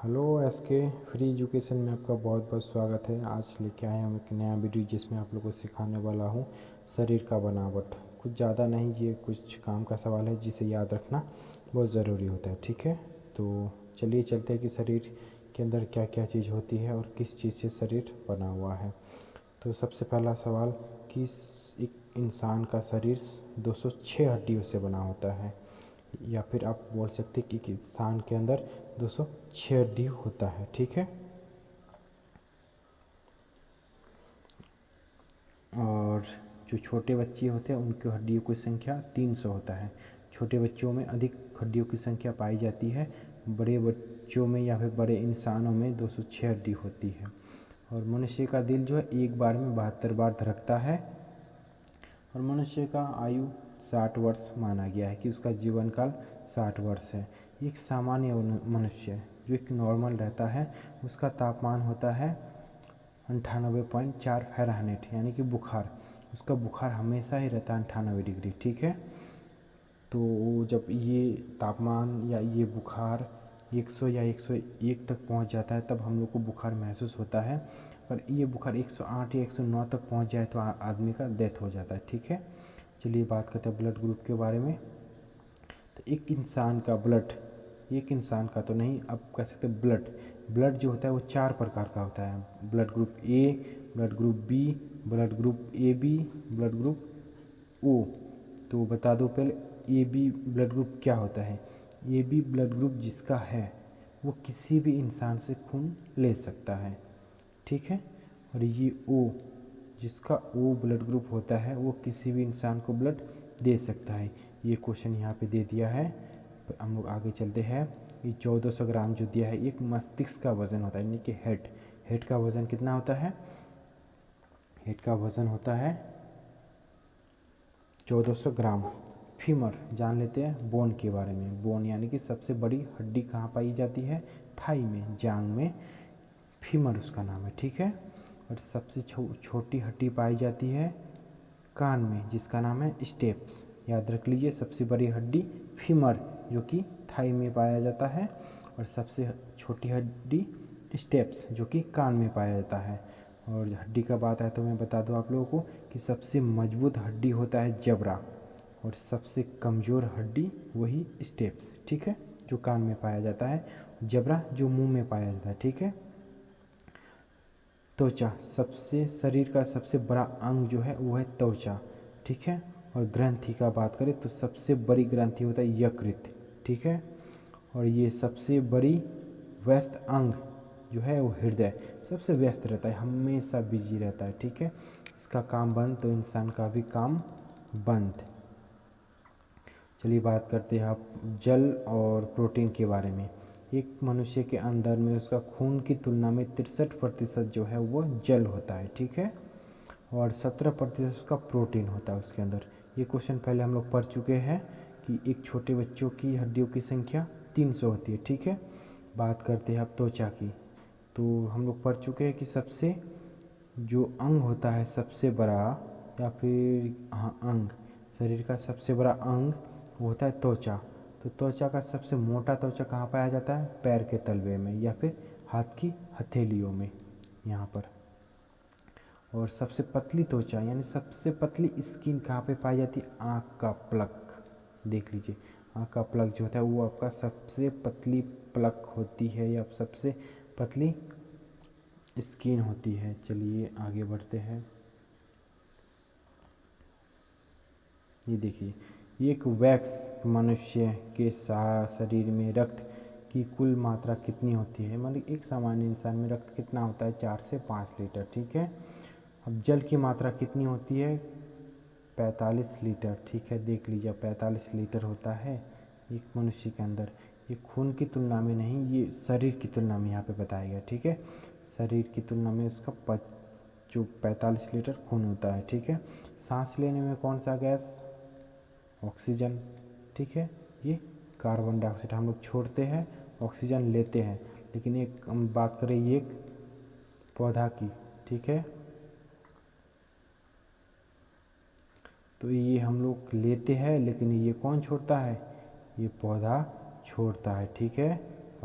Hello SK free education में आपका बहुत बहुत स्वागत है। आज लेके आए हम एक नया वीडियो जिसमें आप लोगों को सिखाने वाला हूँ शरीर का बनावट। कुछ ज़्यादा नहीं, ये कुछ काम का सवाल है जिसे याद रखना बहुत ज़रूरी होता है। ठीक है, तो चलिए चलते हैं कि शरीर के अंदर क्या क्या चीज़ होती है और किस चीज़ से शरीर बना हुआ है। तो सबसे पहला सवाल कि एक इंसान का शरीर 206 हड्डियों से बना होता है, या फिर आप बोल सकते हैं कि इंसान के अंदर 206 हड्डी होता है। ठीक है, और जो छोटे बच्चे होते हैं उनकी हड्डियों की संख्या 300 होता है। छोटे बच्चों में अधिक हड्डियों की संख्या पाई जाती है, बड़े बच्चों में या फिर बड़े इंसानों में 206 हड्डी होती है। और मनुष्य का दिल जो है एक बार में 72 बार धड़कता है, और मनुष्य का आयु 60 वर्ष माना गया है कि उसका जीवन काल 60 वर्ष है। एक सामान्य मनुष्य जो एक नॉर्मल रहता है उसका तापमान होता है 98.4 फ़ारेनहाइट, यानी कि बुखार, उसका बुखार हमेशा ही रहता है 98 डिग्री। ठीक है, तो जब ये तापमान या ये बुखार 100 या 101 तक पहुंच जाता है तब हम लोग को बुखार महसूस होता है। पर ये बुखार 108 या 109 तक पहुंच जाए तो आदमी का डेथ हो जाता है। ठीक है, चलिए बात करते हैं ब्लड ग्रुप के बारे में। तो एक इंसान का ब्लड, एक इंसान का तो नहीं, आप कह सकते ब्लड, ब्लड जो होता है वो 4 प्रकार का होता है। Blood group A, blood group B, blood group A B, blood group O. तो बता दो पहले ए बी ब्लड ग्रुप क्या होता है। ए बी ब्लड ग्रुप जिसका है वो किसी भी इंसान से खून ले सकता है। ठीक है, और ये ओ, जिसका ओ ब्लड ग्रुप होता है वो किसी भी इंसान को ब्लड दे सकता है। ये क्वेश्चन यहाँ पे दे दिया है। हम लोग आगे चलते हैं। ये 1400 ग्राम जो दिया है एक मस्तिष्क का वज़न होता है, यानी कि हेड। हेड का वज़न कितना होता है? हेड का वज़न होता है 1400 ग्राम। फीमर जान लेते हैं, बोन के बारे में। बोन यानी कि सबसे बड़ी हड्डी कहाँ पाई जाती है? थाई में, जांग में, फीमर उसका नाम है। ठीक है, और सबसे छोटी हड्डी पाई जाती है कान में, जिसका नाम है स्टेप्स। याद रख लीजिए, सबसे बड़ी हड्डी फीमर जो कि थाई में पाया जाता है, और सबसे छोटी हड्डी स्टेप्स जो कि कान में पाया जाता है। और हड्डी का बात है तो मैं बता दूं आप लोगों को कि सबसे मजबूत हड्डी होता है जबड़ा, और सबसे कमज़ोर हड्डी वही स्टेप्स। ठीक है, जो कान में पाया जाता है, जबड़ा जो मुंह में पाया जाता है। ठीक है, त्वचा, सबसे शरीर का सबसे बड़ा अंग जो है वो है त्वचा। ठीक है, और ग्रंथि का बात करें तो सबसे बड़ी ग्रंथि होता है यकृत। ठीक है, और ये सबसे बड़ी व्यस्त अंग जो है वो हृदय, सबसे व्यस्त रहता है, हमेशा बिजी रहता है। ठीक है, इसका काम बंद तो इंसान का भी काम बंद। चलिए बात करते हैं आप जल और प्रोटीन के बारे में। एक मनुष्य के अंदर में उसका खून की तुलना में 63% जो है वो जल होता है। ठीक है, और 17% उसका प्रोटीन होता है उसके अंदर। ये क्वेश्चन पहले हम लोग पढ़ चुके हैं कि एक छोटे बच्चों की हड्डियों की संख्या 300 होती है। ठीक है, बात करते हैं अब त्वचा की। तो हम लोग पढ़ चुके हैं कि सबसे जो अंग होता है सबसे बड़ा, या फिर हाँ अंग, शरीर का सबसे बड़ा अंग वो होता है त्वचा। तो त्वचा का सबसे मोटा त्वचा कहाँ पाया जाता है? पैर के तलवे में या फिर हाथ की हथेलियों में, यहाँ पर। और सबसे पतली त्वचा यानी सबसे पतली स्किन कहाँ पे पाई जाती है? आँख का प्लक। देख लीजिए, आँख का प्लक जो होता है वो आपका सबसे पतली प्लक होती है, या सबसे पतली स्किन होती है। चलिए आगे बढ़ते हैं। ये देखिए, एक वयस्क मनुष्य के शरीर में रक्त की कुल मात्रा कितनी होती है? मतलब एक सामान्य इंसान में रक्त कितना होता है? 4 से 5 लीटर। ठीक है, अब जल की मात्रा कितनी होती है? 45 लीटर। ठीक है, देख लीजिए 45 लीटर होता है एक मनुष्य के अंदर। ये खून की तुलना में नहीं, ये शरीर की तुलना में यहाँ पे बताया गया। ठीक है, शरीर की तुलना में उसका जो 45 लीटर खून होता है। ठीक है, सांस लेने में कौन सा गैस? ऑक्सीजन। ठीक है, ये कार्बन डाइऑक्साइड हम लोग छोड़ते हैं, ऑक्सीजन लेते हैं। लेकिन एक हम बात करें ये एक पौधा की, ठीक है, तो ये हम लोग लेते हैं लेकिन ये कौन छोड़ता है? ये पौधा छोड़ता है। ठीक है,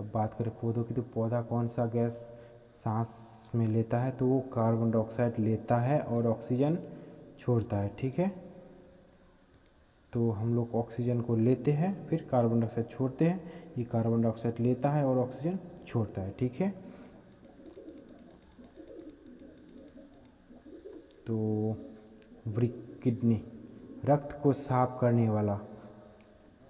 अब बात करें पौधों की, तो पौधा कौन सा गैस सांस में लेता है, तो वो कार्बन डाइऑक्साइड लेता है और ऑक्सीजन छोड़ता है। ठीक है, तो हम लोग ऑक्सीजन को लेते हैं फिर कार्बन डाइऑक्साइड छोड़ते हैं, ये कार्बन डाइऑक्साइड लेता है और ऑक्सीजन छोड़ता है। ठीक है, तो वृक्क, किडनी, रक्त को साफ करने वाला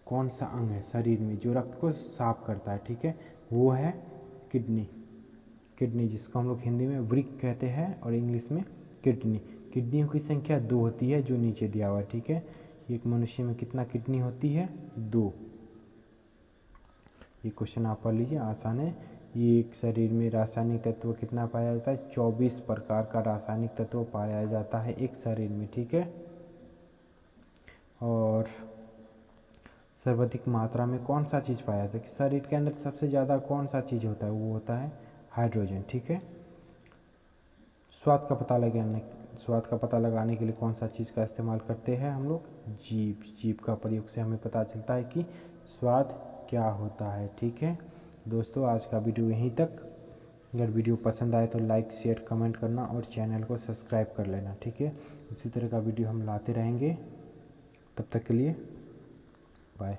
कौन सा अंग है शरीर में जो रक्त को साफ करता है? ठीक है, वो है किडनी। किडनी जिसको हम लोग हिंदी में वृक्क कहते हैं और इंग्लिश में किडनी। किडनियों की संख्या 2 होती है जो नीचे दिया हुआ है। ठीक है, एक मनुष्य में कितना किडनी होती है? 2। ये क्वेश्चन आप पढ़ लीजिए, आसान है। ये एक शरीर में रासायनिक तत्व कितना पाया जाता है? 24 प्रकार का रासायनिक तत्व पाया जाता है एक शरीर में। ठीक है, और सर्वाधिक मात्रा में कौन सा चीज़ पाया जाता है कि शरीर के अंदर सबसे ज़्यादा कौन सा चीज़ होता है? वो होता है हाइड्रोजन। ठीक है, स्वाद का पता लगाने के लिए कौन सा चीज़ का इस्तेमाल करते हैं हम लोग? जीभ। जीभ का प्रयोग से हमें पता चलता है कि स्वाद क्या होता है। ठीक है दोस्तों, आज का वीडियो यहीं तक। अगर वीडियो पसंद आए तो लाइक शेयर कमेंट करना और चैनल को सब्सक्राइब कर लेना। ठीक है, इसी तरह का वीडियो हम लाते रहेंगे। तब तक के लिए बाय।